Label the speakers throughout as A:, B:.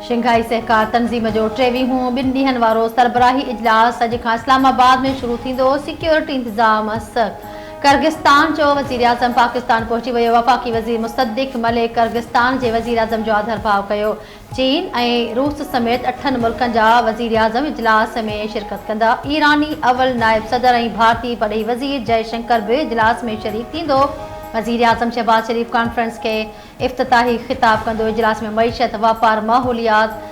A: Shanghai सहकार तंज़ीम जो 23हों 2 ॾींहनि वारो सरबराही इजलास अॼु खां इस्लामाबाद में शुरू थींदो। सिक्योरिटी इंतज़ाम सख़्त। किर्गिस्तान जो वज़ीर आज़म पाकिस्तान पहुची वियो। वफ़ाक़ी वज़ीर मुसद्दिक़ मलिक किर्गिस्तान जे वज़ीर आज़म जो आदर भाव कयो। चीन ऐं रूस समेत 8 मुल्कनि जा वज़ीर आज़म इजलास में शिरकत कंदा। ईरानी अवल नायब सदर ऐं भारतीय पढ़ई वज़ीर जयशंकर बि इजलास में शरीक थींदो। वज़ीर आज़म शहबाज शरीफ कॉन्फ्रेंस के इफ़्तिताही ख़िताब कंदो। इजलास में मईशत, वापार, माहौलियात,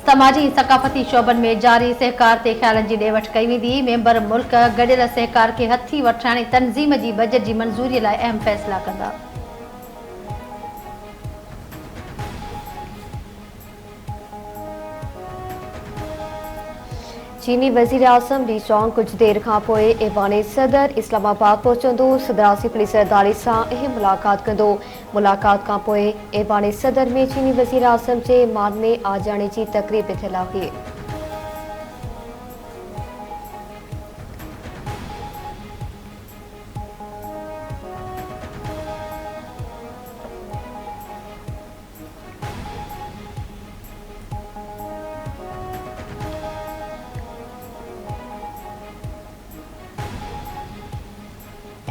A: समाजी सक़ाफ़ती शोबनि में जारी सहकार ते ख़्यालनि जी ॾे वठि कई वेंदी। मेंबर मुल्क गॾियल सहकार खे हथी वठण ऐं तंज़ीम जी बजट जी मंज़ूरीअ लाइ अहम फ़ैसिला कंदा।
B: चीनी वज़ीर आज़म ली चोंग कुछ देर खां पोइ ऐवान सदर इस्लामाबाद पहुचंदो। सदर आसिफ अली ज़रदारी सां अहम मुलाक़ात कंदो। मुलाक़ात खां पोइ ऐवान सदर में चीनी वज़ीर आज़म जे मान में आजाणे जी तक़रीब थियल आहे।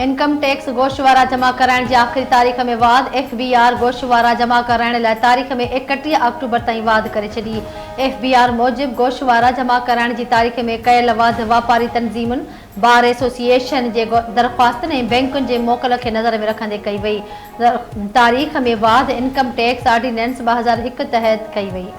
A: इनकम टैक्स गोशवारा जमा कराइण जी आख़िरी तारीख़ में वाद। FBR गोशवारा जमा कराइण लाइ तारीख़ में 31 अक्टूबर ताईं वाद करे छॾी। FBR मूजिबि गोशवारा जमा कराइण जी तारीख़ में कयल वाद वापारी तंज़ीमुनि, बार एसोसिएशन जे दरख़्वास्तनि ऐं बैंकुनि जे मोकल खे नज़र में रखंदे कई वई। तारीख़ में वाद इनकम टैक्स ऑर्डिनेंस 2001 तहत कई वई।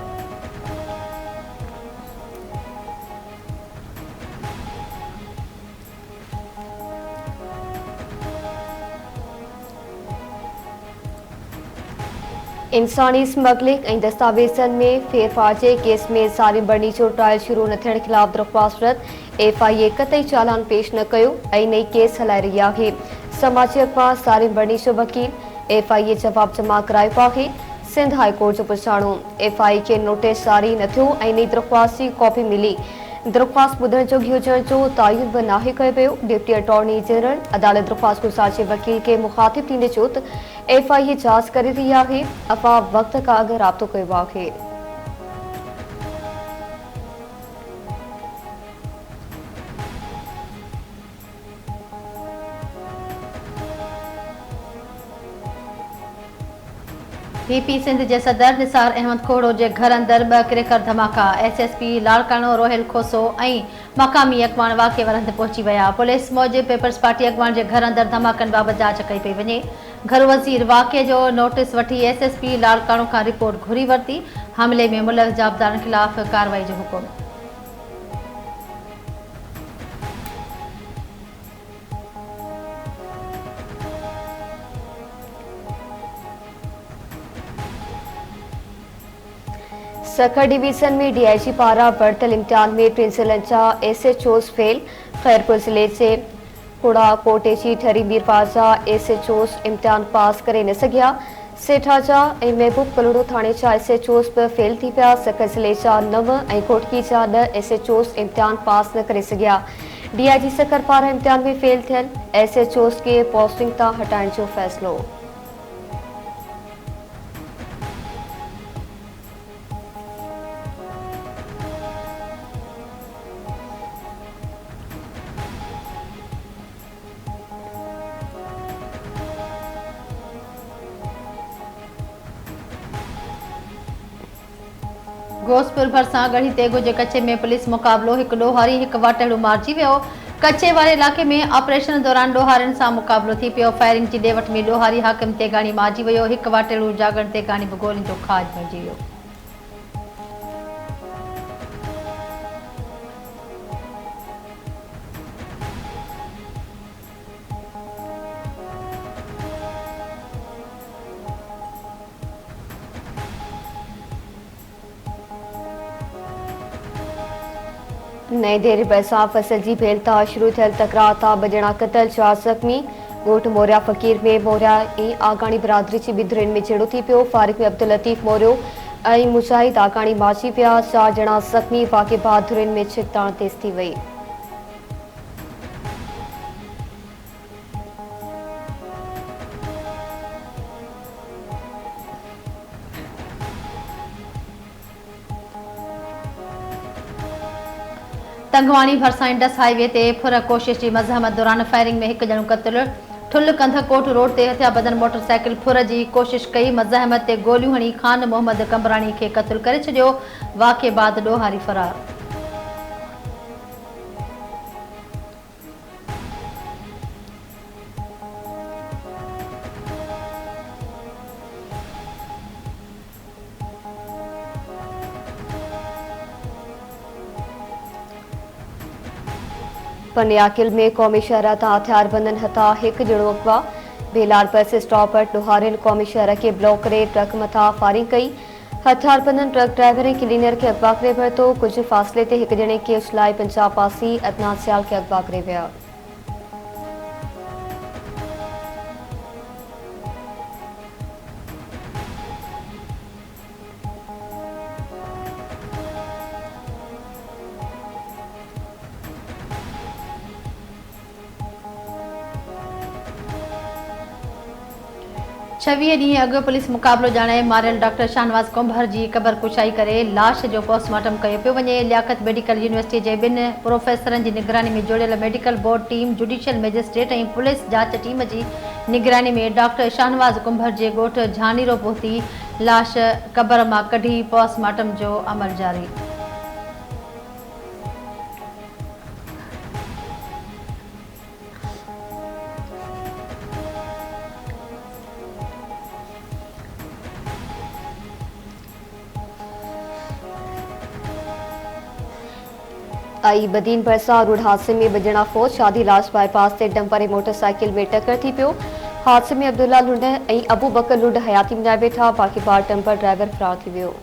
B: इंसानी स्मगलिंग ऐं दस्तावेज़नि में फेरफार केस में सारिम बर्नी जो ट्रायल शुरू न थियण ख़िलाफ़ दरख़्वास्त FIA कतई चालान पेश न कयो ऐं नई केस हलाए रही आहे। समाजी अॻवान सारिम बर्नी जो वकील FIA जवाब जमा करायो आहे। सिंध हाई कोर्ट जो पुछाणो FIA खे नोटिस जारी न थियो ऐं नई दरख़्वास्त जी कॉपी मिली। दरख़्वास्त ॿुधण जोगी हुजण जो तइयुन बि नाहे कयो वियो। डिप्टी अटॉर्नी जनरल अदालत दरख़्वास्त गुज़ार जे वकील खे मुख़ातिब थींदे चयो त FIA जांच करे रही आहे। अफ़वाह वक़्त खां अॻु राब्तो कयो आहे।
A: PP सिंध जे सदर निसार अहमद खोड़ो जे घर अंदर 2 क्रेकर धमाका। SSP लाड़कानो रोहिल खोसो ऐं मक़ामी अॻवान वाक़े वारनि ते पहुची विया। पुलिस मूजिबि पीपल्स पार्टी अॻवान जे घर अंदर धमाकनि बाबति जांच कई पई वञे। घर वज़ीर वाक़े जो नोटिस वठी SSP लाड़कानो खां रिपोर्ट घुरी वरिती। हमले में मुलविस जाब्तारनि ख़िलाफ़ कार्रवाई जो हुकुम।
B: सखर डिवीज़न में DIG पारां वरितल इम्तिहान में प्रिंसिपलनि जा SHOs फेल। खैरपुर ज़िले जे कुड़ा कोटे जी ठरी मीरवाजा SHOs इम्तिहान पास करे न सघिया। सेठाजा ऐं महबूब कलोड़ो थाणे जा SHOs बि फेल थी पिया। सखर ज़िले जा 9 ऐं कोटकी जा 10 SHOs इम्तिहान पास न करे सघिया। DIG सखर पारां इम्तिहान में फेल थियल SHOs खे पोस्टिंग तां हटाइण जो फ़ैसिलो।
A: घोसपुर भरिसां गढ़ी तेगो जे कचे में पुलिस मुक़ाबलो। हिकु ॾोहारी हिकु वाटेड़ो मारिजी वियो। कचे वारे इलाइक़े में ऑपरेशन दौरान ॾोहारियुनि सां मुक़ाबलो थी पियो। फायरिंग जी ॾे वठि में ॾोहारी हाकिम तेगाणी मारिजी वियो। हिकु वाटेड़ो जागण तेगाणी बि गोलियुनि जो खाज बणिजी वियो।
B: नई देर भरिसां फसल जी भेल तां शुरू थियल तकरार तां ॿ ॼणा क़तल, 4 ज़ख़्मी। ॻोठ मोरिया फ़कीर में मोरिया ऐं आगाणी बिरादरी जी ॿिधरियुनि में झेड़ो थी पियो। फारिक में अब्दुल लतीफ़ मोरियो ऐं मुजाहिद आगाणी मारिजी पिया। 4 ॼणा ज़ख़्मी। वाक़े बाद धुरियुनि में छिकताण तेज़ थी वई।
A: तंगवाणी भरसा इंडस हाईवे ते फुर कोशिश की मज़हमत दौरान फायरिंग में एक जणो क़त्ल। ठुल कंधकोट रोड ते हथिया बदन मोटरसाइकिल फुर की कोशिश कई मज़हमत ते गोलियूं हणी खान मोहम्मद कमरानी के क़त्ल करे छडियो। वाक़े बाद ॾोहारी फरार।
B: पनियाकिल में कौमी शहरा ता हथियार बंदन हथा एक जणो अगवा। बेलार बस स्टॉप पर ॾोहारियल कौमी शहर के ब्लॉक करे ट्रक मथा फायरिंग कई। हथियार बंदन ट्रक ड्राइवर ऐं क्लीनर के अगवा करे वरितो। कुछ फासले ते एक जणे खे उछलाए पंजाब पासी अदनान सियाल के अगवा करे विया।
A: छवीह ॾींहं अॻु पुलिस मुक़ाबलो ॼाणाए मारियल डॉक्टर शाहनवाज़ कुंभर जी क़बर कुशाई करे लाश जो पोस्टमार्टम कयो पियो वञे। लियाकत मेडिकल यूनिवर्सिटी जे 2 प्रोफेसरनि जी निगरानी में जोड़ियल medical board team judicial magistrate ऐं पुलिस जांच टीम जी निगरानी में डॉक्टर शाहनवाज़ कुंभर जे ॻोठ झानीरो पहुती लाश क़बर मां कढी पोस्टमार्टम जो अमल जारी।
B: आई बदीन भरसा रोड हादसे में बजणा फौज शादी लाश बाईपास से डंपर मोटरसाइकिल में टक्कर थी पियो। हादसे में अब्दुल्ला लुंड ऐं अबू बकर लुंड हयाती में वेठा। बाक़ी बार डंपर ड्राइवर फरार थी वियो।